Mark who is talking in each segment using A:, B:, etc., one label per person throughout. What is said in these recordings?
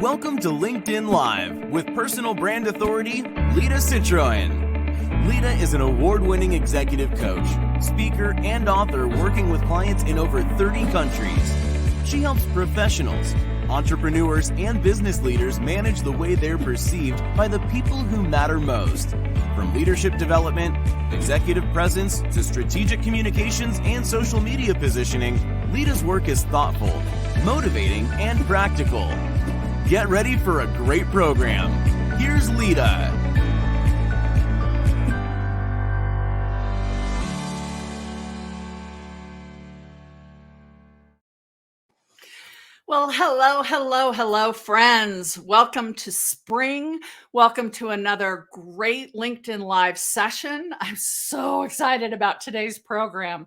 A: Welcome to LinkedIn Live with personal brand authority, Lita Citroen. Lita is an award-winning executive coach, speaker, and author working with clients in over 30 countries. She helps professionals, entrepreneurs, and business leaders manage the way they're perceived by the people who matter most. From leadership development, executive presence, to strategic communications and social media positioning, Lita's work is thoughtful, motivating, and practical. Get ready for a great program. Here's Lita.
B: Well, hello, friends. Welcome to spring. Welcome to another great LinkedIn Live session. I'm so excited about today's program.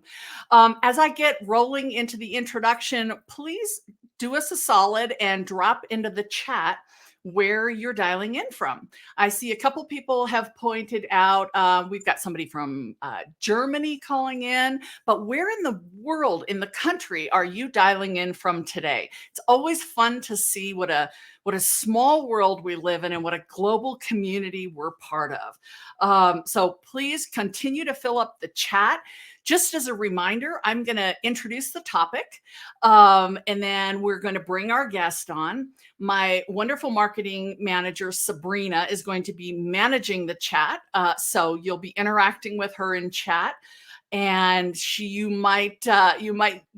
B: As I get rolling into the introduction, please do us a solid and drop into the chat where you're dialing in from. I see a couple people have pointed out, we've got somebody from Germany calling in, but where in the world, in the country, are you dialing in from today? It's always fun to see what a small world we live in and what a global community we're part of. So please continue to fill up the chat. Just as a reminder, I'm going to introduce the topic, and then we're going to bring our guest on. My wonderful marketing manager, Sabrina, is going to be managing the chat. So you'll be interacting with her in chat. And you might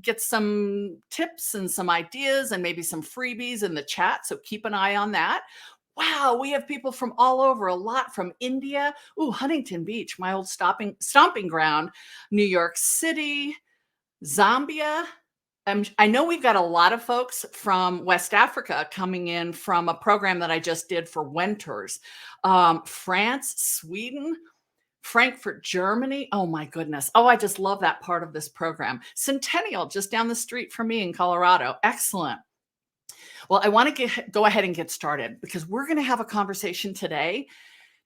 B: get some tips and some ideas and maybe some freebies in the chat. So keep an eye on that. Wow, we have people from all over, a lot from India. Ooh, Huntington Beach, my old stomping ground. New York City, Zambia. I know we've got a lot of folks from West Africa coming in from a program that I just did for Winters. France, Sweden, Frankfurt, Germany. Oh my goodness. Oh, I just love that part of this program. Centennial, just down the street from me in Colorado. Excellent. Well, I want to go ahead and get started because we're going to have a conversation today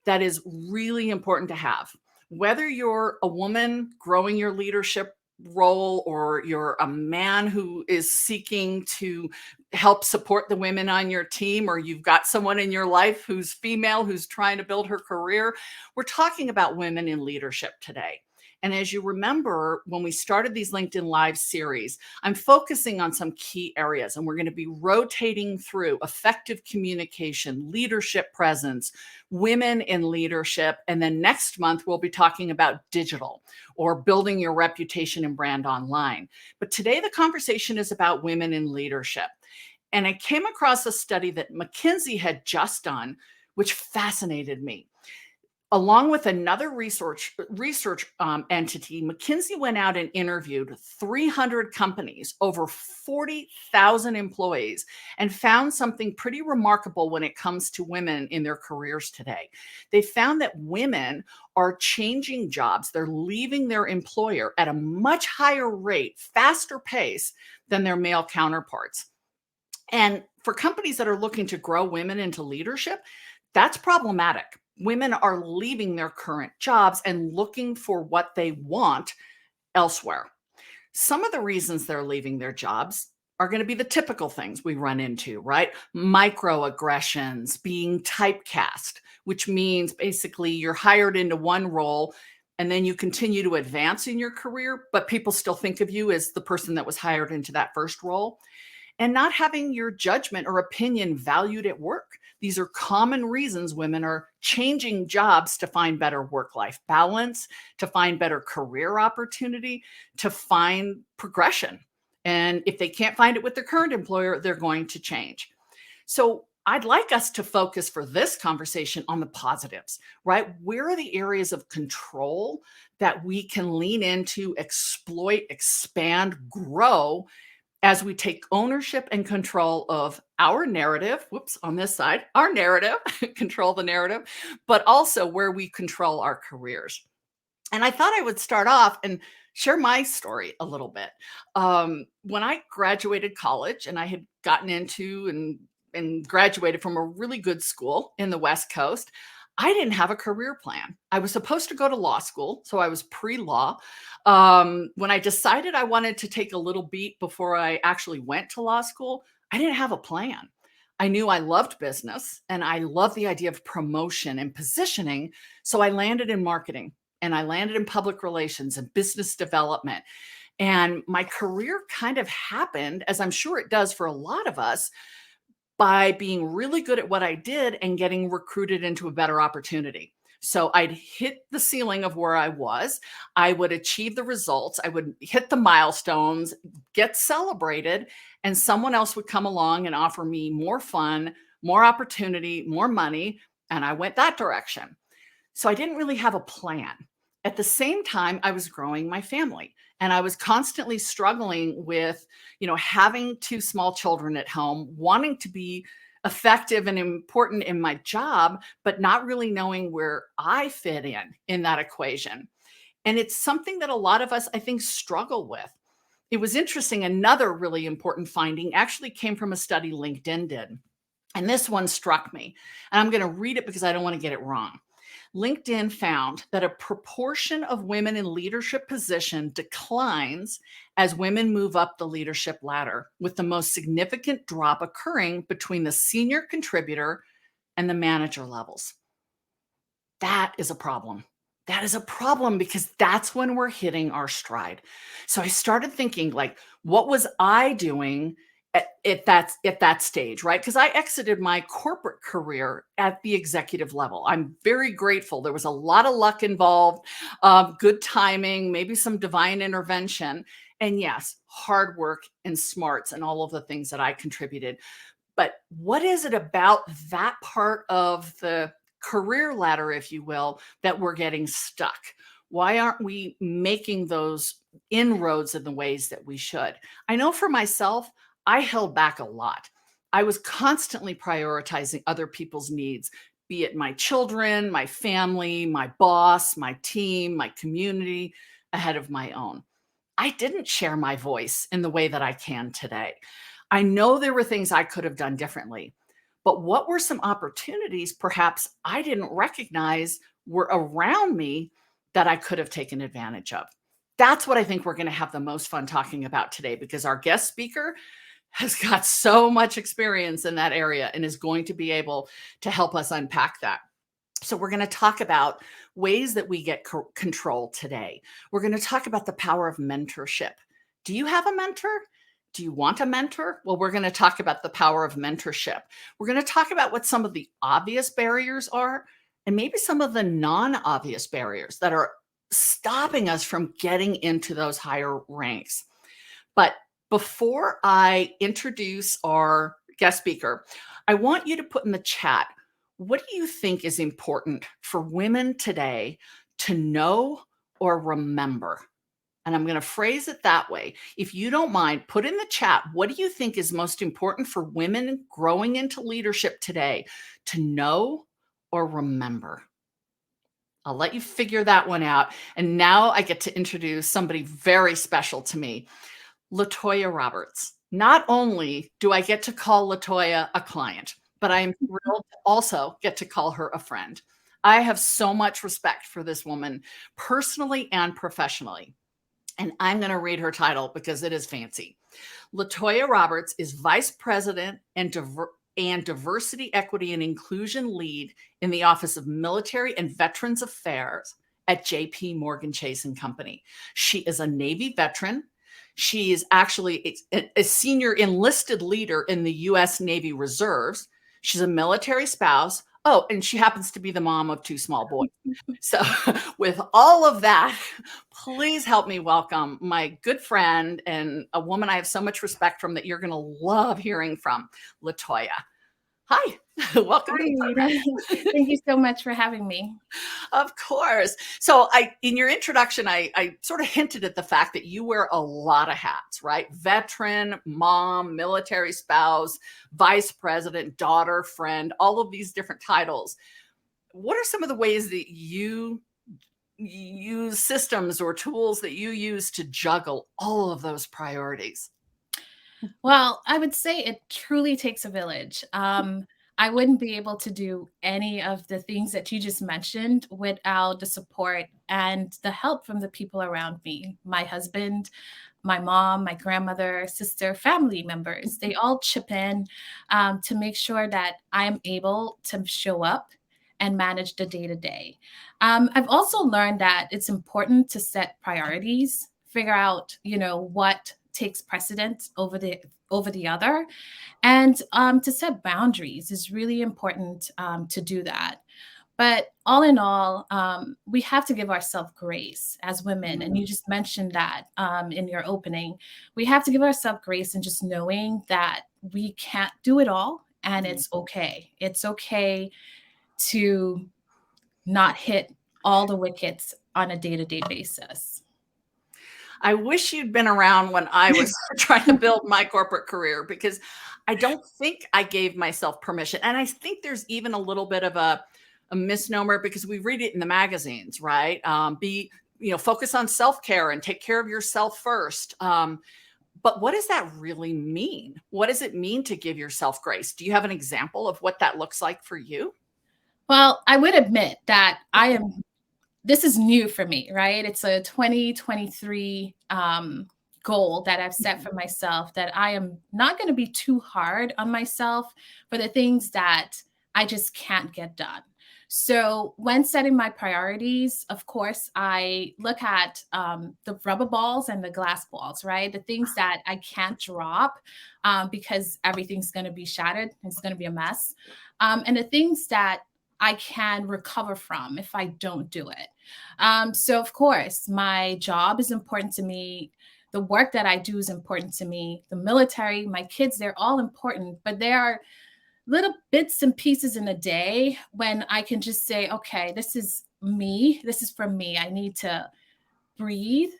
B: that is really important to have. Whether you're a woman growing your leadership role or you're a man who is seeking to help support the women on your team, or you've got someone in your life who's female who's trying to build her career, we're talking about women in leadership today. And as you remember, when we started these LinkedIn Live series, I'm focusing on some key areas, and we're going to be rotating through effective communication, leadership presence, women in leadership. And then next month, we'll be talking about digital or building your reputation and brand online. But today, the conversation is about women in leadership. And I came across a study that McKinsey had just done, which fascinated me. Along with another research entity, McKinsey went out and interviewed 300 companies, over 40,000 employees, and found something pretty remarkable when it comes to women in their careers today. They found that women are changing jobs. They're leaving their employer at a much higher rate, faster pace than their male counterparts. And for companies that are looking to grow women into leadership, that's problematic. Women are leaving their current jobs and looking for what they want elsewhere. Some of the reasons they're leaving their jobs are going to be the typical things we run into, right? Microaggressions, being typecast, which means basically you're hired into one role and then you continue to advance in your career, but people still think of you as the person that was hired into that first role. And not having your judgment or opinion valued at work. These are common reasons women are changing jobs to find better work-life balance, to find better career opportunity, to find progression. And if they can't find it with their current employer, they're going to change. So I'd like us to focus for this conversation on the positives, right? Where are the areas of control that we can lean into, exploit, expand, grow, as we take ownership and control of our narrative, on this side, our narrative, control the narrative, but also where we control our careers. And I thought I would start off and share my story a little bit. When I graduated college and I had gotten into and graduated from a really good school in the West Coast, I didn't have a career plan. I was supposed to go to law school, so I was pre-law. When I decided I wanted to take a little beat before I actually went to law school, I didn't have a plan. I knew I loved business and I loved the idea of promotion and positioning. So I landed in marketing and I landed in public relations and business development. And my career kind of happened, as I'm sure it does for a lot of us, by being really good at what I did and getting recruited into a better opportunity. So I'd hit the ceiling of where I was. I would achieve the results. I would hit the milestones, get celebrated, and someone else would come along and offer me more fun, more opportunity, more money. And I went that direction. So I didn't really have a plan. At the same time, I was growing my family and I was constantly struggling with, having two small children at home, wanting to be effective and important in my job, but not really knowing where I fit in that equation. And it's something that a lot of us, I think, struggle with. It was interesting. Another really important finding actually came from a study LinkedIn did. And this one struck me. And I'm going to read it because I don't want to get it wrong. LinkedIn found that a proportion of women in leadership position declines as women move up the leadership ladder, with the most significant drop occurring between the senior contributor and the manager levels. That is a problem. That is a problem because that's when we're hitting our stride. So I started thinking, like, what was I doing at that stage, right? Because I exited my corporate career at the executive level. I'm very grateful. There was a lot of luck involved, good timing, maybe some divine intervention, and yes, hard work and smarts and all of the things that I contributed. But what is it about that part of the career ladder, if you will, that we're getting stuck? Why aren't we making those inroads in the ways that we should? I know for myself, I held back a lot. I was constantly prioritizing other people's needs, be it my children, my family, my boss, my team, my community, ahead of my own. I didn't share my voice in the way that I can today. I know there were things I could have done differently, but what were some opportunities perhaps I didn't recognize were around me that I could have taken advantage of? That's what I think we're going to have the most fun talking about today, because our guest speaker has got so much experience in that area and is going to be able to help us unpack that. So we're going to talk about ways that we get control today. We're going to talk about the power of mentorship. Do you have a mentor? Do you want a mentor? Well, we're going to talk about the power of mentorship. We're going to talk about what some of the obvious barriers are and maybe some of the non-obvious barriers that are stopping us from getting into those higher ranks. But before I introduce our guest speaker, I want you to put in the chat, what do you think is important for women today to know or remember? And I'm going to phrase it that way. If you don't mind, put in the chat, what do you think is most important for women growing into leadership today to know or remember? I'll let you figure that one out. And now I get to introduce somebody very special to me, LaToya Roberts. Not only do I get to call LaToya a client, but I am thrilled to also get to call her a friend. I have so much respect for this woman, personally and professionally. And I'm going to read her title because it is fancy. LaToya Roberts is Vice President and Diversity, Equity, and Inclusion Lead in the Office of Military and Veterans Affairs at J.P. Morgan Chase and Company. She is a Navy veteran. She is actually a senior enlisted leader in the U.S. Navy Reserves. She's a military spouse. Oh, and she happens to be the mom of two small boys. So with all of that, please help me welcome my good friend and a woman I have so much respect from that you're going to love hearing from, LaToya. Hi, welcome to the program.
C: Thank you so much for having me.
B: Of course. So in your introduction, I sort of hinted at the fact that you wear a lot of hats, right? Veteran, mom, military spouse, vice president, daughter, friend, all of these different titles. What are some of the ways that you use systems or tools that you use to juggle all of those priorities?
C: Well, I would say it truly takes a village. I wouldn't be able to do any of the things that you just mentioned without the support and the help from the people around me. My husband, my mom, my grandmother, sister, family members, they all chip in to make sure that I'm able to show up and manage the day to day. I've also learned that it's important to set priorities, figure out, what takes precedence over the other, and to set boundaries is really important to do that. But all in all, we have to give ourselves grace as women. And you just mentioned that in your opening. We have to give ourselves grace and just knowing that we can't do it all. And it's okay. It's okay to not hit all the wickets on a day-to-day basis.
B: I wish you'd been around when I was trying to build my corporate career, because I don't think I gave myself permission. And I think there's even a little bit of a misnomer, because we read it in the magazines, right? Focus on self-care and take care of yourself first. But what does that really mean? What does it mean to give yourself grace? Do you have an example of what that looks like for you?
C: Well, I would admit that this is new for me, right? It's a 2023 goal that I've set for myself, that I am not going to be too hard on myself for the things that I just can't get done. So when setting my priorities, of course, I look at the rubber balls and the glass balls, right? The things that I can't drop because everything's going to be shattered. It's going to be a mess. And the things that I can recover from if I don't do it. So of course, my job is important to me. The work that I do is important to me. The military, my kids, they're all important, but there are little bits and pieces in a day when I can just say, okay, this is me. This is for me. I need to breathe,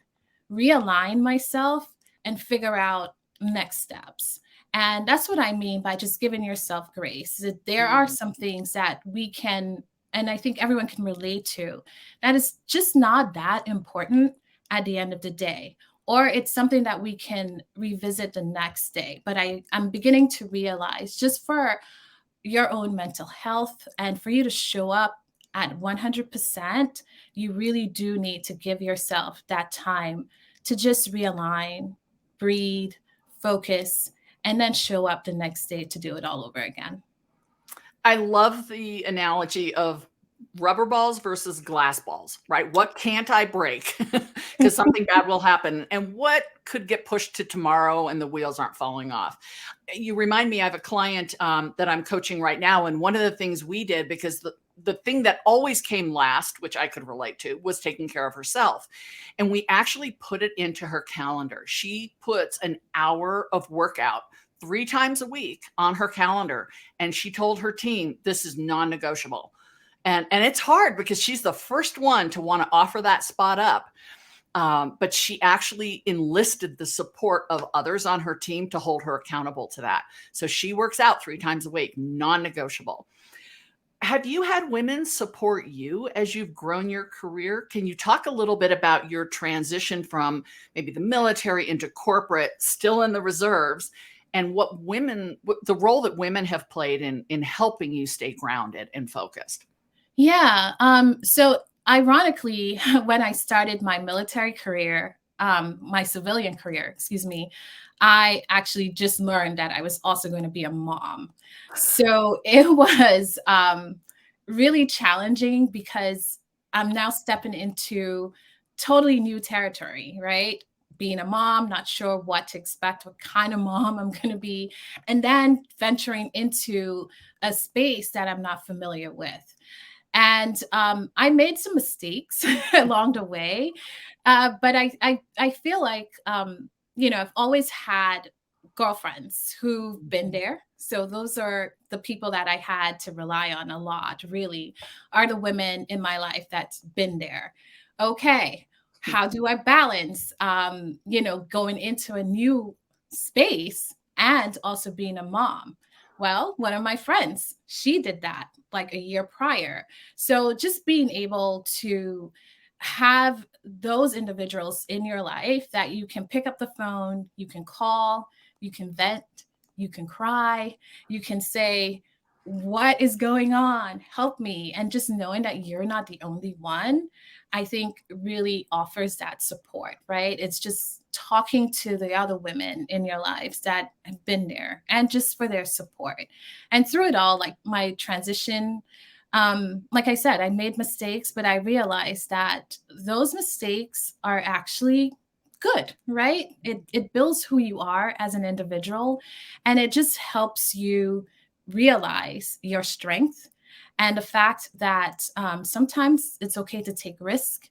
C: realign myself, and figure out next steps. And that's what I mean by just giving yourself grace. That there are some things that we can, and I think everyone can relate to, that is just not that important at the end of the day. Or it's something that we can revisit the next day. But I'm beginning to realize, just for your own mental health and for you to show up at 100%, you really do need to give yourself that time to just realign, breathe, focus, and then show up the next day to do it all over again.
B: I love the analogy of rubber balls versus glass balls, right? What can't I break? Because something bad will happen. And what could get pushed to tomorrow and the wheels aren't falling off? You remind me, I have a client that I'm coaching right now. And one of the things we did, because the thing that always came last, which I could relate to, was taking care of herself. And we actually put it into her calendar. She puts an hour of workout 3 times a week on her calendar. And she told her team, this is non-negotiable. And it's hard because she's the first one to want to offer that spot up. But she actually enlisted the support of others on her team to hold her accountable to that. So she works out 3 times a week, non-negotiable. Have you had women support you as you've grown your career? Can you talk a little bit about your transition from maybe the military into corporate, still in the reserves, and what the role that women have played in helping you stay grounded and focused?
C: Yeah. So ironically, when I started my military career, my civilian career, excuse me, I actually just learned that I was also going to be a mom. So it was really challenging because I'm now stepping into totally new territory, right? Being a mom, not sure what to expect, what kind of mom I'm going to be, and then venturing into a space that I'm not familiar with. And I made some mistakes along the way, but I feel like I've always had girlfriends who've been there. So those are the people that I had to rely on a lot. Really, are the women in my life that's been there. Okay, how do I balance going into a new space and also being a mom? Well, one of my friends, she did that like a year prior. So just being able to have those individuals in your life that you can pick up the phone, you can call, you can vent, you can cry, you can say, what is going on? Help me. And just knowing that you're not the only one, I think really offers that support, right? It's just talking to the other women in your lives that have been there and just for their support. And through it all, like my transition, like I said, I made mistakes, but I realized that those mistakes are actually good, right? It builds who you are as an individual, and it just helps you realize your strength and the fact that sometimes it's okay to take risk,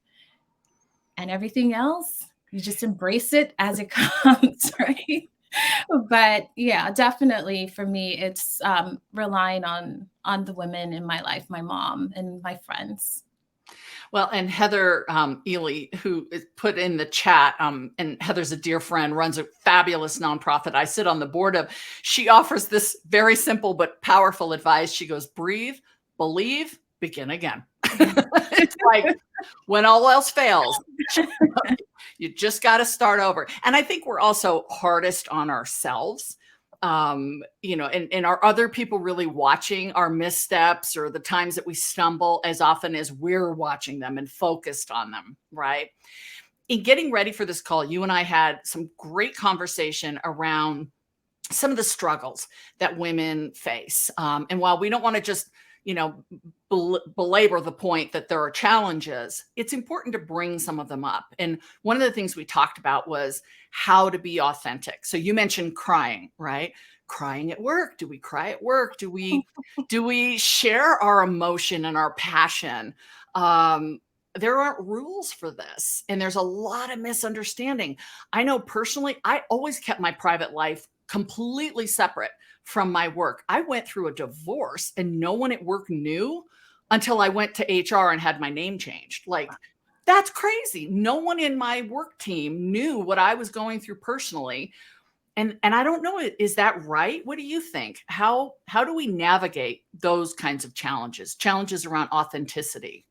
C: and everything else you just embrace it as it comes, right? But yeah, definitely for me, it's relying on the women in my life, my mom and my friends.
B: Well, and Heather Ely, who is put in the chat, and Heather's a dear friend, runs a fabulous nonprofit I sit on the board of. She offers this very simple but powerful advice. She goes, breathe, believe, begin again. It's like when all else fails, you just got to start over. And I think we're also hardest on ourselves. And are other people really watching our missteps or the times that we stumble as often as we're watching them and focused on them, right? In getting ready for this call, you and I had some great conversation around some of the struggles that women face. And while we don't want to just, belabor the point that there are challenges, it's important to bring some of them up. And one of the things we talked about was how to be authentic. So you mentioned crying, right? Crying at work. Do we cry at work? Do we share our emotion and our passion? There aren't rules for this. And there's a lot of misunderstanding. I know personally, I always kept my private life completely separate from my work. I went through a divorce and no one at work knew until I went to HR and had my name changed. Like, that's crazy. No one in my work team knew what I was going through personally. And I don't know, is that right? What do you think? How do we navigate those kinds of challenges around authenticity?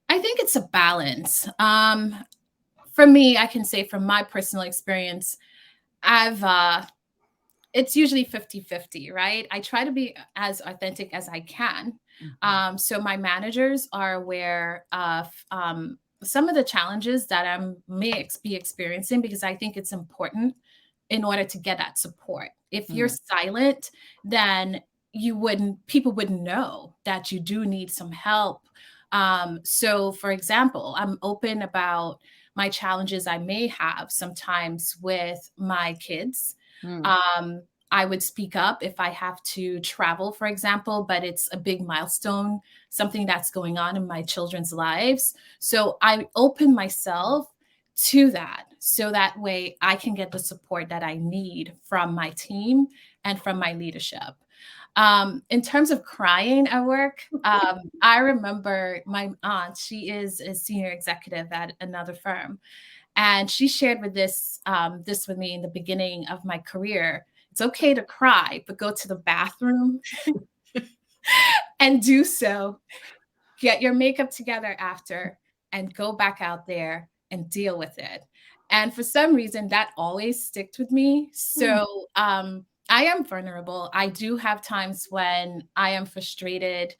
C: I think it's a balance. For me, I can say from my personal experience, it's usually 50-50, right? I try to be as authentic as I can. So my managers are aware of some of the challenges that I may be experiencing, because I think it's important in order to get that support. If you're silent, then people wouldn't know that you do need some help. So for example, I'm open about my challenges I may have sometimes with my kids. I would speak up if I have to travel, for example, but it's a big milestone, something that's going on in my children's lives. So I open myself to that, so that way I can get the support that I need from my team and from my leadership. In terms of crying at work, I remember my aunt, she is a senior executive at another firm. And she shared this with me in the beginning of my career. It's okay to cry, but go to the bathroom and do so. Get your makeup together after and go back out there and deal with it. And for some reason, that always sticked with me. So I am vulnerable. I do have times when I am frustrated.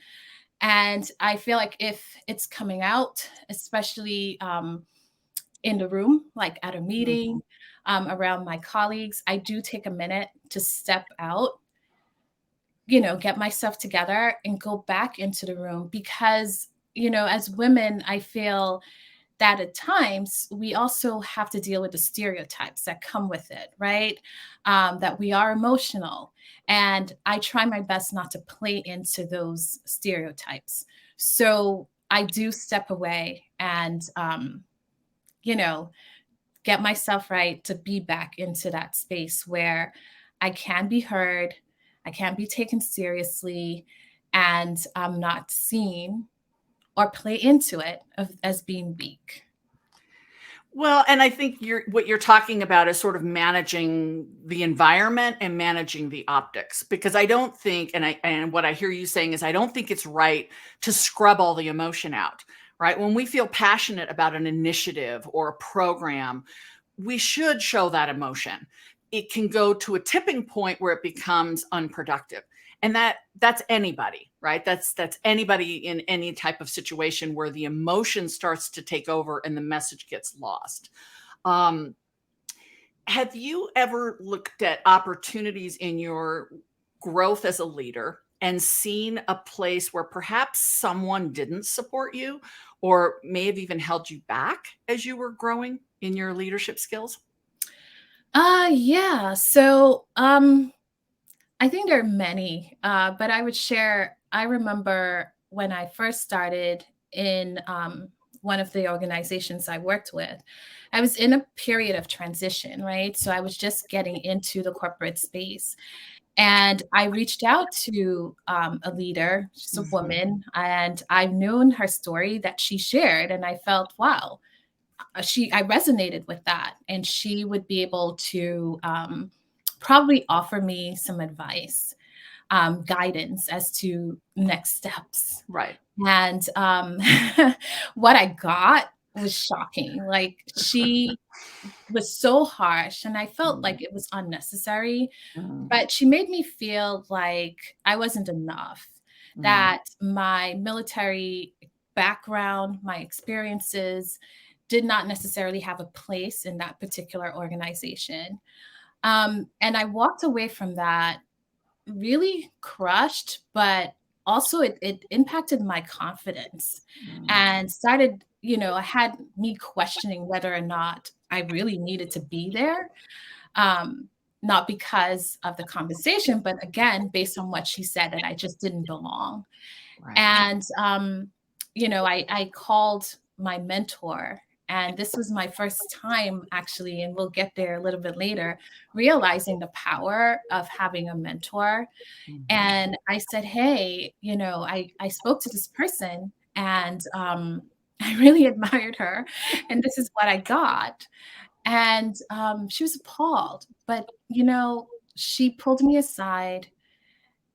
C: And I feel like if it's coming out, especially in the room, like at a meeting, around my colleagues, I do take a minute to step out, get myself together and go back into the room. Because, as women, I feel that at times we also have to deal with the stereotypes that come with it, right? That we are emotional. And I try my best not to play into those stereotypes. So I do step away and, get myself right to be back into that space where I can be heard, I can be taken seriously, and I'm not seen or play into it as being weak.
B: Well, and I think what you're talking about is sort of managing the environment and managing the optics, because I don't think, and what I hear you saying is, I don't think it's right to scrub all the emotion out, right? When we feel passionate about an initiative or a program, we should show that emotion. It can go to a tipping point where it becomes unproductive. And that's anybody, right? That's anybody in any type of situation where the emotion starts to take over and the message gets lost. Have you ever looked at opportunities in your growth as a leader and seen a place where perhaps someone didn't support you or may have even held you back as you were growing in your leadership skills?
C: Yeah. So I think there are many, but I would share. I remember when I first started in one of the organizations I worked with, I was in a period of transition, right? So I was just getting into the corporate space. And I reached out to a leader, she's a woman, and I've known her story that she shared. And I felt, wow, I resonated with that. And she would be able to probably offer me some advice, guidance as to next steps.
B: Right.
C: And what I got was shocking. Like, she was so harsh, and I felt like it was unnecessary. But she made me feel like I wasn't enough, that my military background, my experiences did not necessarily have a place in that particular organization. And I walked away from that really crushed, but also it impacted my confidence and started, I had me questioning whether or not I really needed to be there. Um, Not because of the conversation, but again, based on what she said, that I just didn't belong.
B: Right.
C: And, I called my mentor, and this was my first time actually, and we'll get there a little bit later, realizing the power of having a mentor. And I said, hey, I spoke to this person, and I really admired her, and this is what I got. And she was appalled. But, she pulled me aside,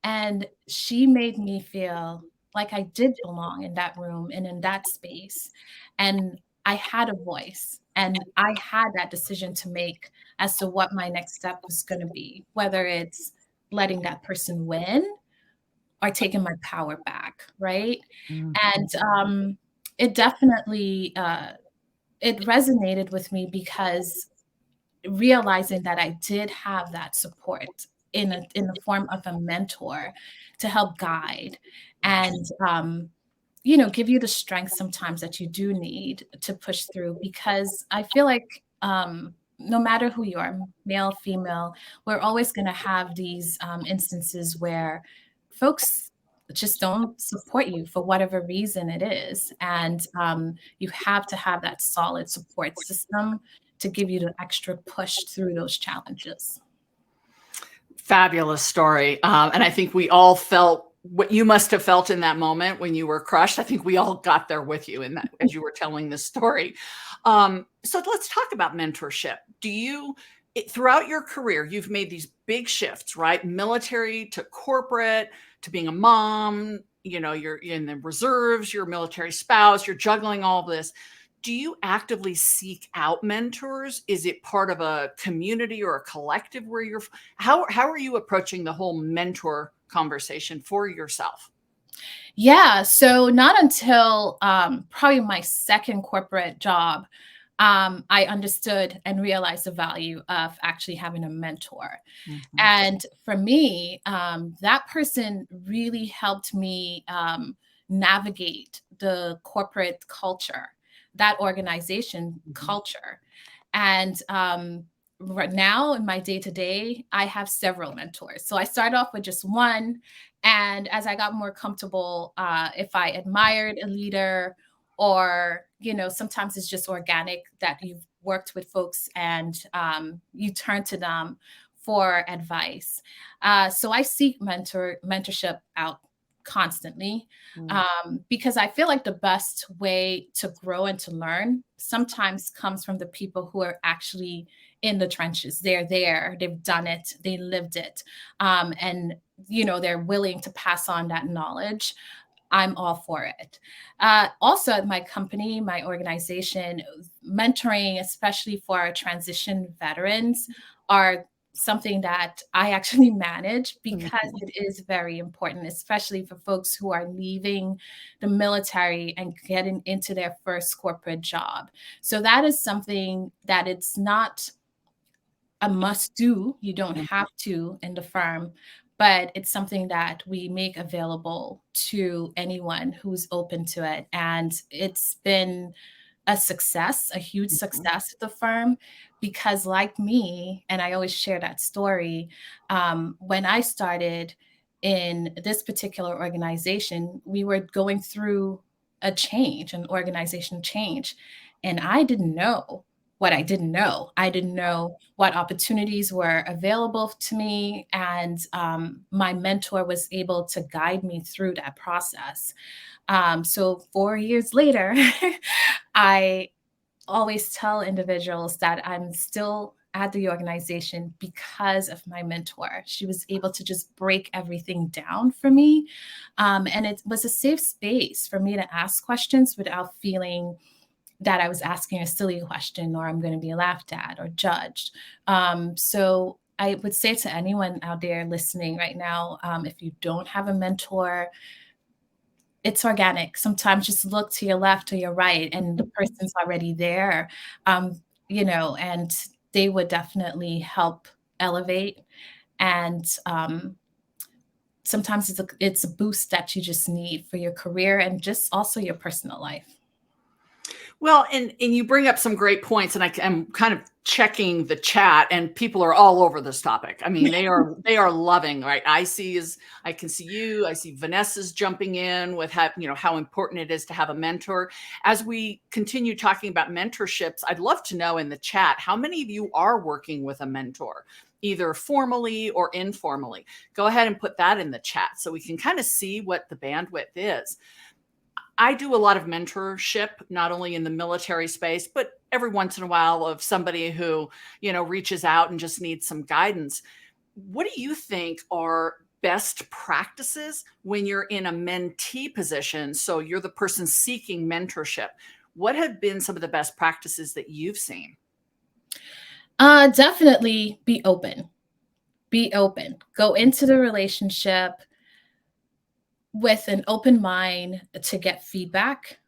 C: and she made me feel like I did belong in that room and in that space. And I had a voice, and I had that decision to make as to what my next step was going to be, whether it's letting that person win or taking my power back. Right. And it definitely, it resonated with me because realizing that I did have that support in the form of a mentor to help guide and give you the strength sometimes that you do need to push through. Because I feel like no matter who you are, male, female, we're always going to have these instances where folks just don't support you for whatever reason it is. And you have to have that solid support system to give you the extra push through those challenges.
B: Fabulous story. And I think we all felt what you must have felt in that moment when you were crushed. I think we all got there with you in that as you were telling this story. So let's talk about mentorship. Throughout your career, you've made these big shifts, right? Military to corporate to being a mom, you're in the reserves, you're a military spouse, you're juggling all of this. Do you actively seek out mentors? Is it part of a community or a collective where how are you approaching the whole mentor conversation for yourself?
C: Yeah. So not until probably my second corporate job, I understood and realized the value of actually having a mentor. And for me, that person really helped me navigate the corporate culture, that organization culture. And right now in my day to day, I have several mentors. So I started off with just one. And as I got more comfortable, if I admired a leader, or, sometimes it's just organic that you've worked with folks and you turn to them for advice. So I seek mentorship out constantly because I feel like the best way to grow and to learn sometimes comes from the people who are actually in the trenches. They're there, they've done it, they lived it. And, they're willing to pass on that knowledge. I'm all for it. Also, at my company, my organization, mentoring, especially for our transition veterans, are something that I actually manage because it is very important, especially for folks who are leaving the military and getting into their first corporate job. So that is something that it's not a must do. You don't have to in the firm, but it's something that we make available to anyone who's open to it. And it's been a success, a huge success at the firm, because like me, and I always share that story, when I started in this particular organization, we were going through an organization change, and I didn't know what I didn't know. I didn't know what opportunities were available to me, and my mentor was able to guide me through that process. So 4 years later, I always tell individuals that I'm still at the organization because of my mentor. She was able to just break everything down for me. And it was a safe space for me to ask questions without feeling that I was asking a silly question or I'm going to be laughed at or judged. So I would say to anyone out there listening right now, if you don't have a mentor, it's organic. Sometimes just look to your left or your right, and the person's already there, and they would definitely help elevate. And sometimes it's a boost that you just need for your career and just also your personal life.
B: Well, and you bring up some great points, and I'm kind of checking the chat, and people are all over this topic. I mean, they are loving, right? I can see you. I see Vanessa's jumping in with how important it is to have a mentor. As we continue talking about mentorships, I'd love to know in the chat how many of you are working with a mentor, either formally or informally. Go ahead and put that in the chat so we can kind of see what the bandwidth is. I do a lot of mentorship, not only in the military space, but every once in a while of somebody who, reaches out and just needs some guidance. What do you think are best practices when you're in a mentee position? So you're the person seeking mentorship. What have been some of the best practices that you've seen?
C: Definitely be open. Be open. Go into the relationship with an open mind to get feedback,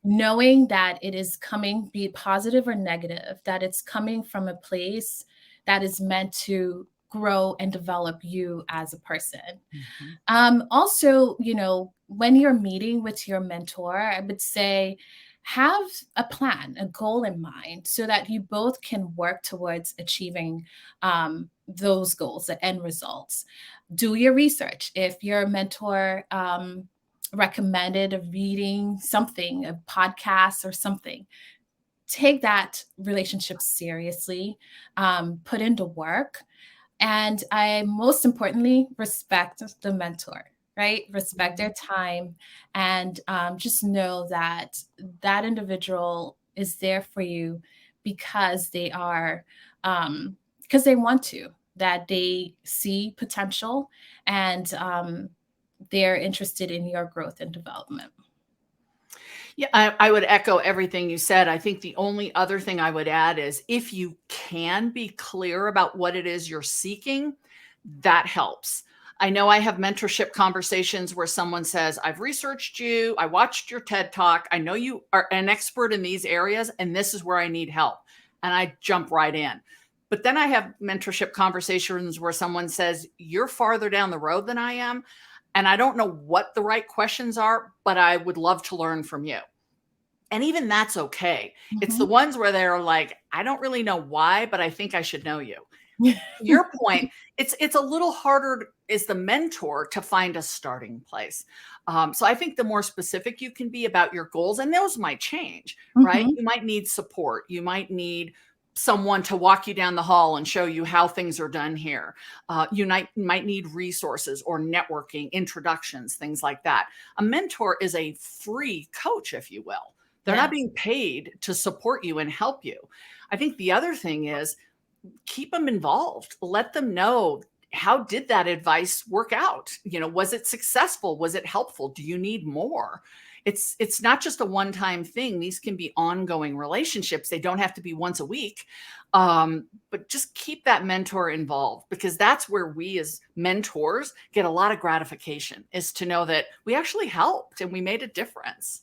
C: knowing that it is coming, be it positive or negative, that it's coming from a place that is meant to grow and develop you as a person. Also, when you're meeting with your mentor, I would say have a plan, a goal in mind so that you both can work towards achieving those goals, the end results. Do your research. If your mentor recommended a reading something, a podcast or something, take that relationship seriously, put into work. And most importantly, respect the mentor, right? Respect their time, and just know that that individual is there for you because they are, because they want to, that they see potential, and they're interested in your growth and development.
B: Yeah, I would echo everything you said. I think the only other thing I would add is if you can be clear about what it is you're seeking, that helps. I know I have mentorship conversations where someone says, I've researched you, I watched your TED Talk, I know you are an expert in these areas, and this is where I need help. And I jump right in. But then I have mentorship conversations where someone says, you're farther down the road than I am, and I don't know what the right questions are, but I would love to learn from you. And even that's okay. It's the ones where they're like, I don't really know why, but I think I should know you. Your point, it's a little harder as the mentor to find a starting place. So I think the more specific you can be about your goals, and those might change, right? You might need support. You might need someone to walk you down the hall and show you how things are done here. You might need resources or networking, introductions, things like that. A mentor is a free coach, if you will. They're not being paid to support you and help you. I think the other thing is keep them involved. Let them know, how did that advice work out? Was it successful? Was it helpful? Do you need more? it's not just a one-time thing. These can be ongoing relationships. They don't have to be once a week. But just keep that mentor involved, because that's where we as mentors get a lot of gratification, is to know that we actually helped and we made a difference.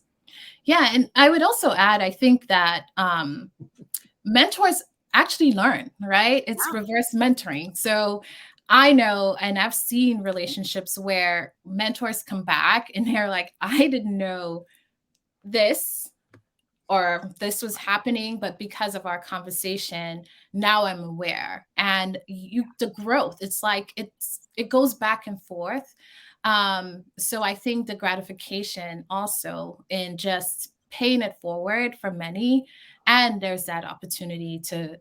C: Yeah. And I would also add, I think that mentors actually learn, right? It's reverse mentoring. So I know, and I've seen relationships where mentors come back and they're like, I didn't know this, or this was happening, but because of our conversation, now I'm aware. And the growth, it's like, it goes back and forth. So I think the gratification also in just paying it forward for many, and there's that opportunity to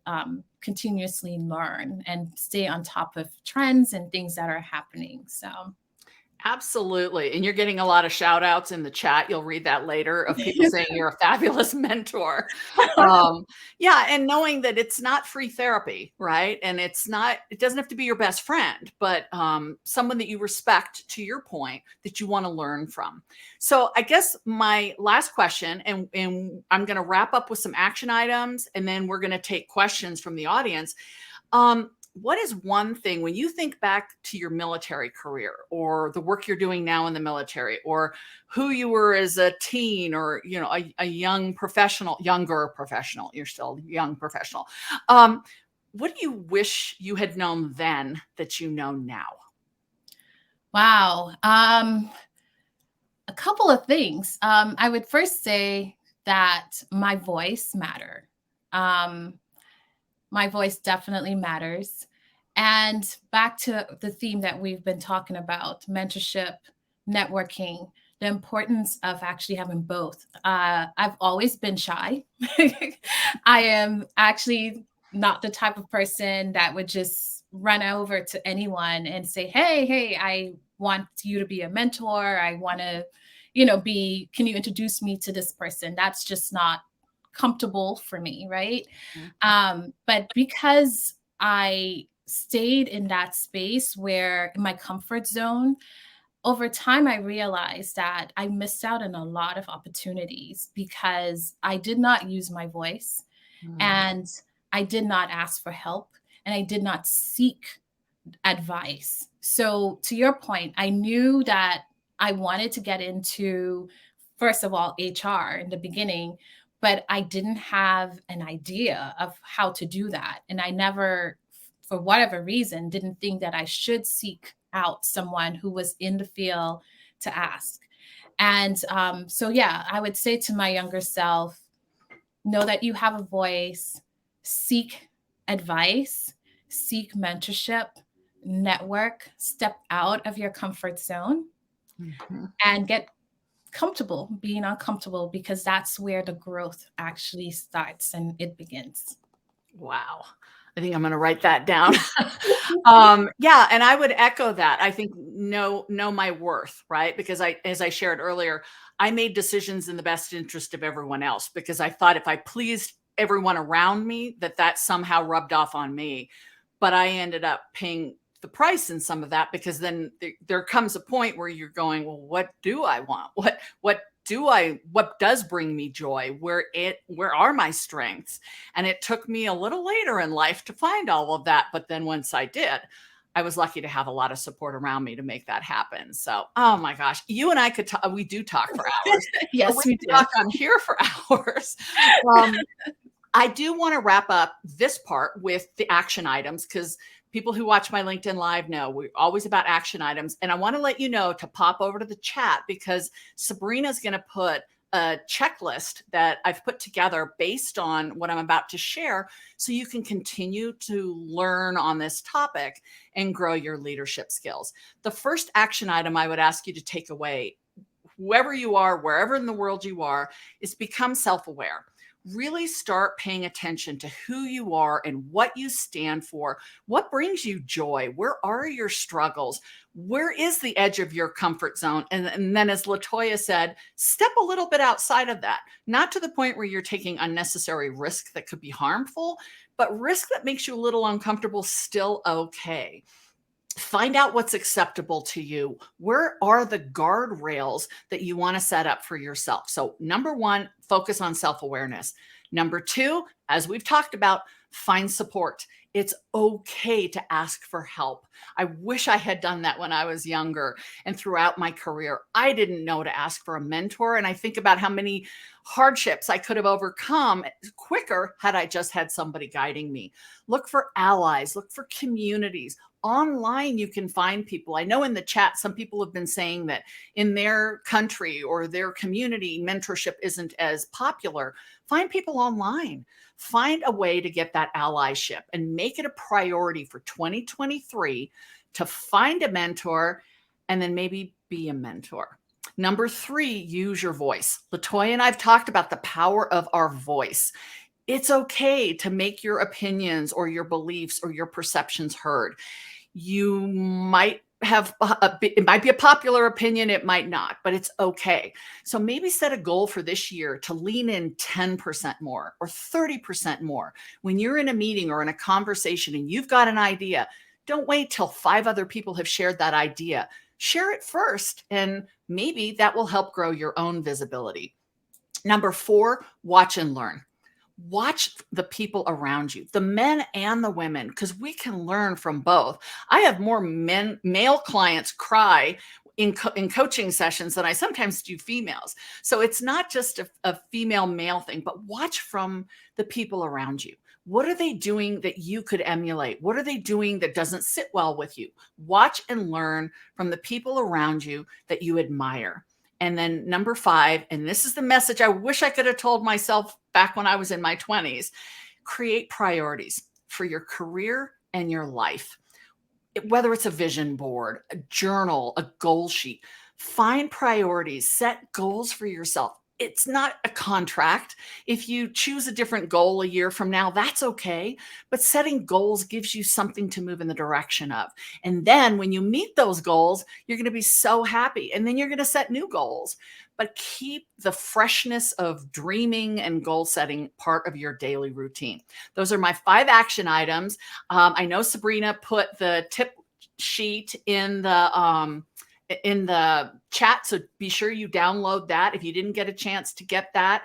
C: continuously learn and stay on top of trends and things that are happening. So
B: Absolutely. And you're getting a lot of shout outs in the chat. You'll read that later, of people saying you're a fabulous mentor. Yeah. And knowing that it's not free therapy, right? And it doesn't have to be your best friend, but someone that you respect, to your point, that you want to learn from. So I guess my last question, and I'm going to wrap up with some action items, and then we're going to take questions from the audience. What is one thing, when you think back to your military career, or the work you're doing now in the military, or who you were as a teen, or, a younger professional, you're still a young professional. What do you wish you had known then that you know now?
C: Wow. A couple of things. I would first say that my voice mattered. My voice definitely matters. And back to the theme that we've been talking about, mentorship, networking, the importance of actually having both. I've always been shy. I am actually not the type of person that would just run over to anyone and say, hey, I want you to be a mentor. I want to, can you introduce me to this person? That's just not comfortable for me, right? But because I stayed in that space where in my comfort zone, over time I realized that I missed out on a lot of opportunities because I did not use my voice, and I did not ask for help, and I did not seek advice. So to your point, I knew that I wanted to get into, first of all, HR in the beginning, but I didn't have an idea of how to do that. And I never, for whatever reason, didn't think that I should seek out someone who was in the field to ask. And so, yeah, I would say to my younger self, know that you have a voice, seek advice, seek mentorship, network, step out of your comfort zone, and get comfortable being uncomfortable, because that's where the growth actually starts and it begins.
B: Wow. I think I'm going to write that down. Yeah. And I would echo that. I think know my worth, right? Because as I shared earlier, I made decisions in the best interest of everyone else, because I thought if I pleased everyone around me, that somehow rubbed off on me. But I ended up paying the price in some of that, because then there comes a point where you're going, well, what do I want? What does bring me joy? Where are my strengths? And it took me a little later in life to find all of that. But then once I did, I was lucky to have a lot of support around me to make that happen. So, oh my gosh, you and I could talk. We do talk for hours.
C: Yes, we do.
B: Talk on here for hours. I do want to wrap up this part with the action items, because people who watch my LinkedIn Live know we're always about action items. And I want to let you know to pop over to the chat, because Sabrina's going to put a checklist that I've put together based on what I'm about to share, so you can continue to learn on this topic and grow your leadership skills. The first action item I would ask you to take away, whoever you are, wherever in the world you are, is become self-aware. Really start paying attention to who you are and what you stand for. What brings you joy? Where are your struggles? Where is the edge of your comfort zone? And then, as LaToya said, step a little bit outside of that, not to the point where you're taking unnecessary risk that could be harmful, but risk that makes you a little uncomfortable, still okay. Find out what's acceptable to you. Where are the guardrails that you want to set up for yourself? So, number one, focus on self awareness. Number two, as we've talked about, find support. It's okay to ask for help. I wish I had done that when I was younger and throughout my career. I didn't know to ask for a mentor. And I think about how many hardships I could have overcome quicker had I just had somebody guiding me. Look for allies, look for communities. Online, you can find people. I know in the chat, some people have been saying that in their country or their community, mentorship isn't as popular. Find people online. Find a way to get that allyship and make it a priority for 2023 to find a mentor and then maybe be a mentor. Number three, use your voice. LaToya and I've talked about the power of our voice. It's okay to make your opinions or your beliefs or your perceptions heard. You might have it might be a popular opinion, it might not, but it's okay. So maybe set a goal for this year to lean in 10% more or 30% more. When you're in a meeting or in a conversation and you've got an idea, don't wait till 5 other people have shared that idea. Share it first, and maybe that will help grow your own visibility. Number 4, watch and learn. Watch the people around you, the men and the women, because we can learn from both. I have more male clients cry in coaching sessions than I sometimes do females. So it's not just a female male thing, but watch from the people around you. What are they doing that you could emulate? What are they doing that doesn't sit well with you? Watch and learn from the people around you that you admire. And then number 5, and this is the message I wish I could have told myself back when I was in my 20s, create priorities for your career and your life. Whether it's a vision board, a journal, a goal sheet, find priorities, set goals for yourself. It's not a contract. If you choose a different goal a year from now, that's okay. But setting goals gives you something to move in the direction of. And then when you meet those goals, you're going to be so happy. And then you're going to set new goals. But keep the freshness of dreaming and goal setting part of your daily routine. Those are my 5 action items. I know Sabrina put the tip sheet in the chat, so be sure you download that. If you didn't get a chance to get that,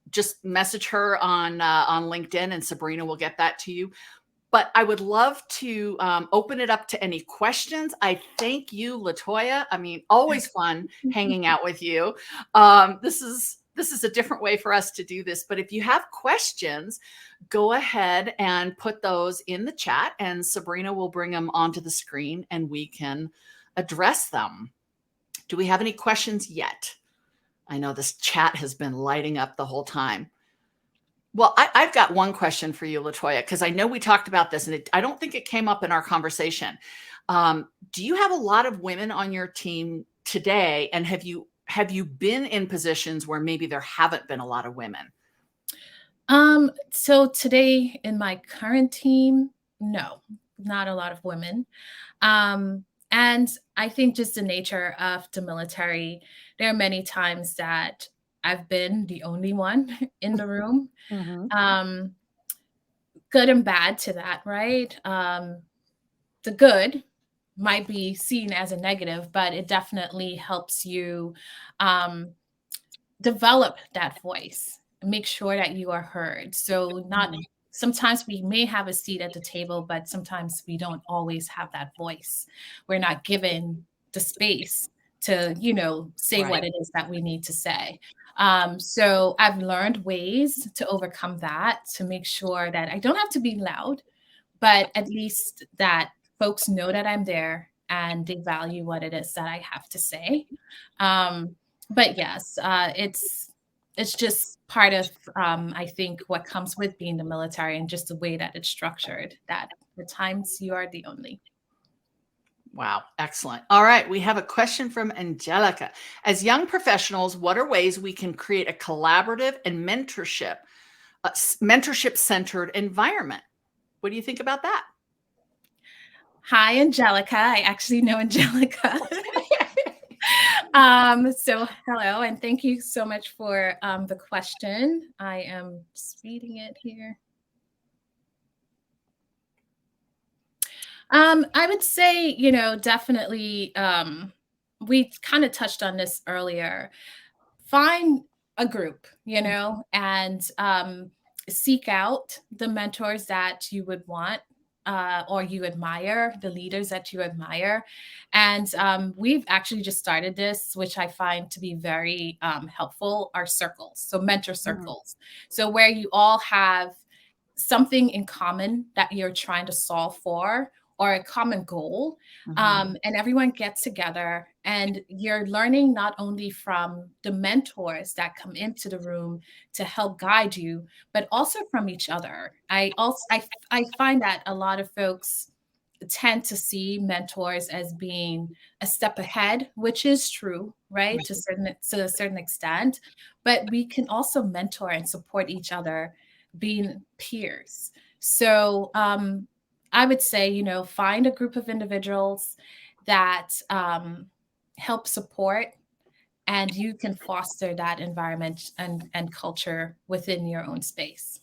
B: just message her on LinkedIn and Sabrina will get that to you. But I would love to open it up to any questions. I thank you, LaToya. I mean, always fun hanging out with you. This is a different way for us to do this, but if you have questions, go ahead and put those in the chat and Sabrina will bring them onto the screen and we can address them. Do we have any questions yet? I know this chat has been lighting up the whole time. Well, I've got one question for you, LaToya, because I know we talked about this and I don't think it came up in our conversation. Do you have a lot of women on your team today? And have you been in positions where maybe there haven't been a lot of women?
C: So today in my current team, no, not a lot of women. And I think just the nature of the military, there are many times that I've been the only one in the room.
B: Mm-hmm.
C: Good and bad to that, right? The good might be seen as a negative, but it definitely helps you develop that voice, make sure that you are heard. So not sometimes we may have a seat at the table, but sometimes we don't always have that voice. We're not given the space to, say what it is that we need to say. So I've learned ways to overcome that, to make sure that I don't have to be loud, but at least that folks know that I'm there and they value what it is that I have to say. But yes, it's just part of, I think, what comes with being the military and just the way that it's structured, that at times you are the only.
B: Wow. Excellent. All right. We have a question from Angelica. As young professionals, what are ways we can create a collaborative and mentorship centered environment? What do you think about that?
C: Hi, Angelica. I actually know Angelica. So hello, and thank you so much for the question. I am just reading it here. I would say, definitely, we kind of touched on this earlier. Find a group, and seek out the mentors that you would want, or you admire, the leaders that you admire. And we've actually just started this, which I find to be very helpful, are circles. So mentor
B: Mm,
C: circles. So where you all have something in common that you're trying to solve for, or a common goal.
B: mhm,
C: And everyone gets together and you're learning not only from the mentors that come into the room to help guide you, but also from each other. I find that a lot of folks tend to see mentors as being a step ahead, which is true, right?
B: right.
C: To a certain extent, but we can also mentor and support each other, being peers. So I would say, find a group of individuals that help support, and you can foster that environment and culture within your own space.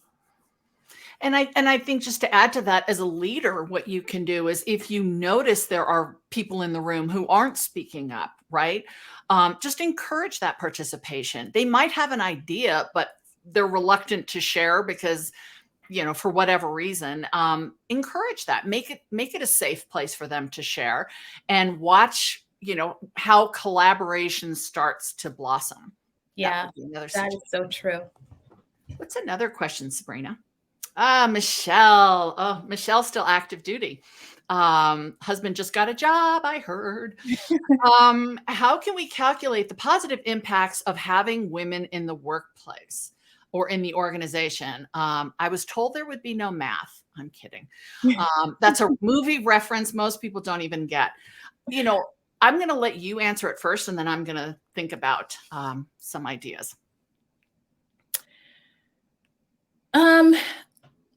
B: And I think, just to add to that, as a leader, what you can do is, if you notice there are people in the room who aren't speaking up, right? Just encourage that participation. They might have an idea, but they're reluctant to share because, for whatever reason. Encourage that. Make it a safe place for them to share, and watch, how collaboration starts to blossom. That
C: Yeah,
B: would be another
C: that is
B: suggestion.
C: so true.
B: What's another question, Sabrina? Michelle. Oh, Michelle's still active duty. Husband just got a job, I heard. How can we calculate the positive impacts of having women in the workplace or in the organization? I was told there would be no math. I'm kidding. That's a movie reference most people don't even get. I'm going to let you answer it first, and then I'm going to think about some ideas.
C: Um,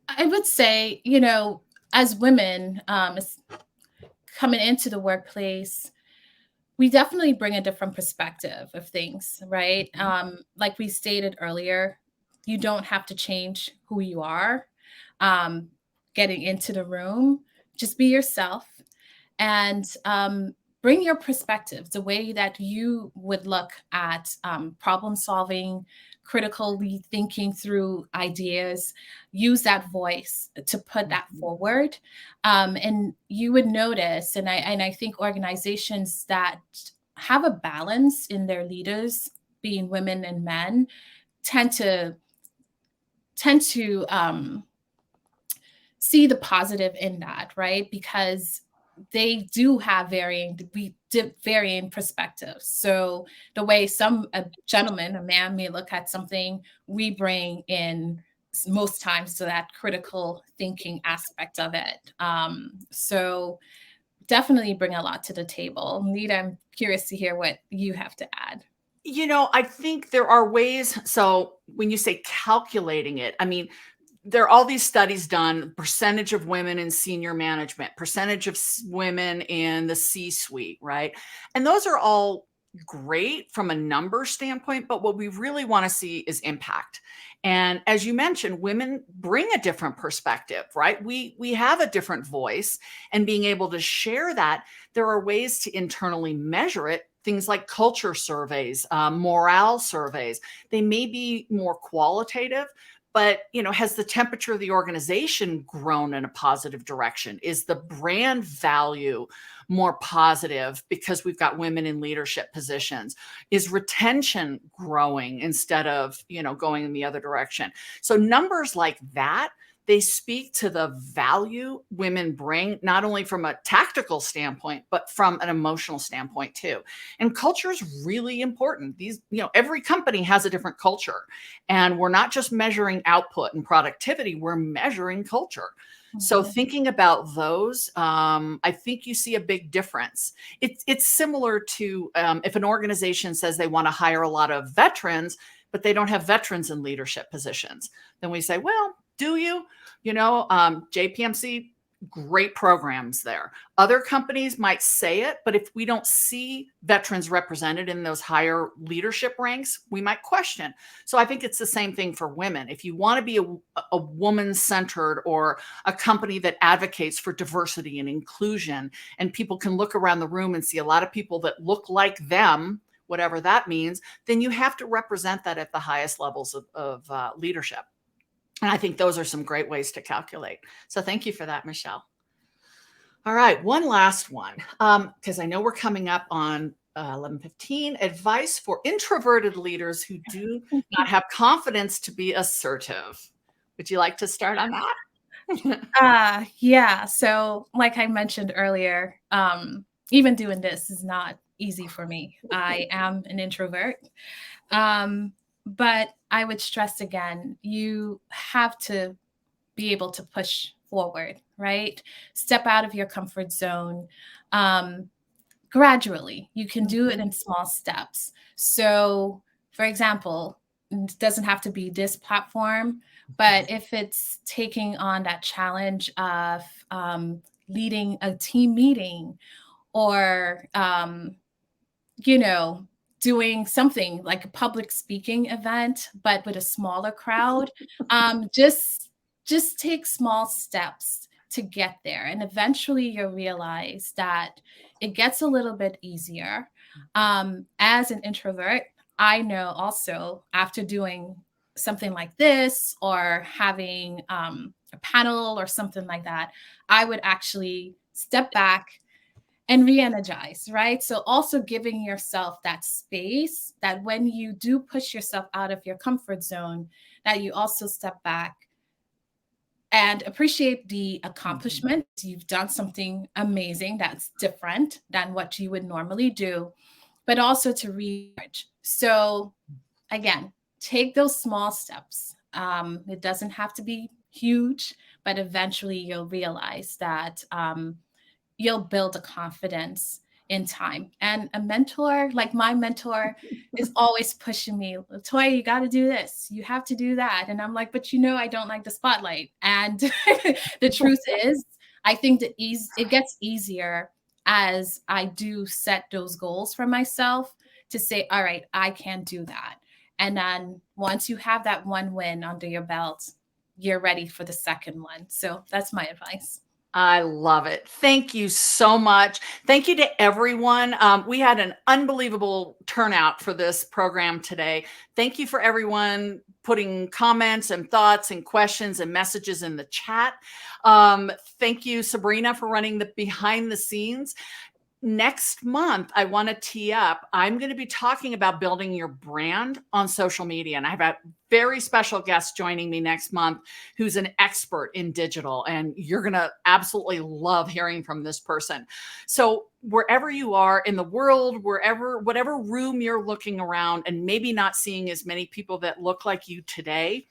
C: I would say, as women, coming into the workplace, we definitely bring a different perspective of things, right?
B: Mhm.
C: Like we stated earlier, you don't have to change who you are um, getting into the room. Just be yourself, and bring your perspective, the way that you would look at problem solving, critically thinking through ideas. Use that voice to put that
B: Mhm.
C: forward, and you would notice. And I think organizations that have a balance in their leaders, being women and men, tend to see the positive in that, right? Because they do have varying perspectives. So the way a gentleman, a man, may look at something, we bring in most times to that critical thinking aspect of it. So definitely bring a lot to the table. Nita, I'm curious to hear what you have to add.
B: I think there are ways. So when you say calculating it, I mean, there are all these studies done: percentage of women in senior management, percentage of women in the C-suite, right? And those are all great from a number standpoint, but what we really want to see is impact. And as you mentioned, women bring a different perspective, right? We have a different voice, and being able to share that, there are ways to internally measure it. Things like culture surveys, morale surveys. They may be more qualitative, but has the temperature of the organization grown in a positive direction? Is the brand value more positive because we've got women in leadership positions? Is retention growing instead of going in the other direction? So numbers like that, they speak to the value women bring, not only from a tactical standpoint, but from an emotional standpoint too. And culture is really important. Every company has a different culture, and we're not just measuring output and productivity, we're measuring culture. So
C: Mhm.
B: thinking about those, I think you see a big difference. It's similar to if an organization says they want to hire a lot of veterans, but they don't have veterans in leadership positions. Then we say, well, do you? JPMC, great programs there. Other companies might say it, but if we don't see veterans represented in those higher leadership ranks, we might question. So I think it's the same thing for women. If you want to be a woman-centered or a company that advocates for diversity and inclusion, and people can look around the room and see a lot of people that look like them, whatever that means, then you have to represent that at the highest levels of leadership. And I think those are some great ways to calculate. So thank you for that, Michelle. All right, one last one, because I know we're coming up on 11:15. Advice for introverted leaders who do not have confidence to be assertive. Would you like to start on that?
C: Yeah. So like I mentioned earlier, even doing this is not easy for me. I am an introvert. But I would stress again, you have to be able to push forward, right? Step out of your comfort zone. Gradually, you can do it in small steps. So, for example, it doesn't have to be this platform, but if it's taking on that challenge of leading a team meeting or, doing something like a public speaking event, but with a smaller crowd, just take small steps to get there. And eventually you'll realize that it gets a little bit easier. As an introvert, I know also after doing something like this or having a panel or something like that, I would actually step back and re-energize, right? So also giving yourself that space that when you do push yourself out of your comfort zone, that you also step back and appreciate the accomplishment. You've done something amazing that's different than what you would normally do, but also to recharge. So again, take those small steps. It doesn't have to be huge, but eventually you'll realize that you'll build a confidence in time. And a mentor, like my mentor, is always pushing me, Latoya, you got to do this. You have to do that. And I'm like, but I don't like the spotlight. And the truth is, I think that it gets easier as I do set those goals for myself to say, all right, I can do that. And then once you have that one win under your belt, you're ready for the second one. So that's my advice.
B: I love it. Thank you so much. Thank you to everyone. We had an unbelievable turnout for this program today. Thank you for everyone putting comments and thoughts and questions and messages in the chat. Thank you, Sabrina, for running the behind the scenes. Next month, I want to tee up. I'm going to be talking about building your brand on social media. And I have a very special guest joining me next month who's an expert in digital. And you're going to absolutely love hearing from this person. So wherever you are in the world, whatever room you're looking around and maybe not seeing as many people that look like you today,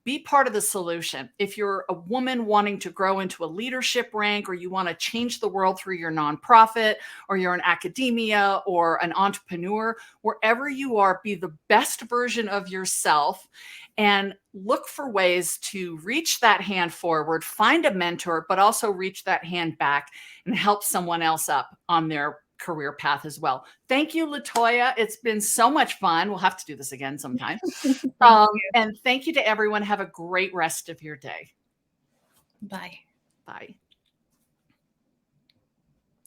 B: be part of the solution. If you're a woman wanting to grow into a leadership rank, or you want to change the world through your nonprofit, or you're in academia or an entrepreneur, wherever you are, be the best version of yourself and look for ways to reach that hand forward, find a mentor, but also reach that hand back and help someone else up on their career path as well. Thank you, Latoya. It's been so much fun. We'll have to do this again sometime. And thank you to everyone. Have a great rest of your day.
C: Bye.
B: Bye.